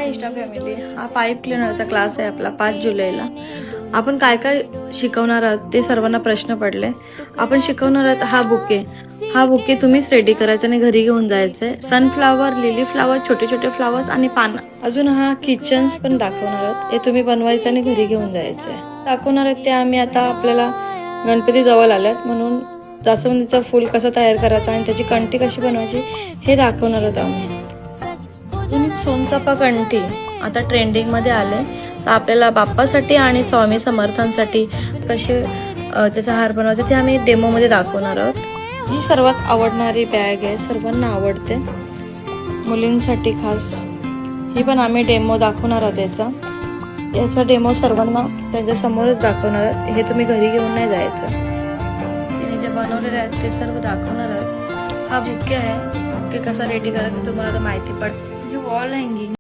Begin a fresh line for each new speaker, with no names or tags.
हाय इष्टा family, हा pipe क्लिनरचा class आहे आपला 5 जुलैला. आपण काय काय शिकवणार आहात ते सर्वांना प्रश्न पडले. आपण शिकवणार आहात हा बुके तुम्हीच रेडी करायचा आणि घरी घेऊन जायचं आहे. सनफ्लावर, लिली फ्लावर, छोटे छोटे फ्लावर्स आणि पानं. अजून हा किचन्स पण दाखवणार आहोत. हे तुम्ही बनवायचं आणि घरी घेऊन जायचं आहे. दाखवणार आहेत ते आम्ही आता आपल्याला गणपती जवळ आल्यात म्हणून जास्वंदीचं फूल कसं तयार करायचं आणि त्याची कंठी कशी बनवायची हे दाखवणार आहोत आम्ही. सोनचाफा कंठी आता ट्रेंडिंगमध्ये आले, तर आपल्याला बाप्पासाठी आणि स्वामी समर्थांसाठी कसे त्याचा हार बनवायचा ते आम्ही डेमोमध्ये दाखवणार आहोत. ही सर्वात आवडणारी बॅग आहे, सर्वांना आवडते, मुलींसाठी खास. ही पण आम्ही डेमो दाखवणार आहोत. याचा डेमो सर्वांना त्यांच्या समोरच दाखवणार आहोत. हे तुम्ही घरी घेऊन नाही जायचं. हे जे बनवलेले आहेत ते सर्व दाखवणार आहोत. हा बुके आहे, बुके कसा रेडी करायचा तुम्हाला आता माहिती पडते. Wall hanging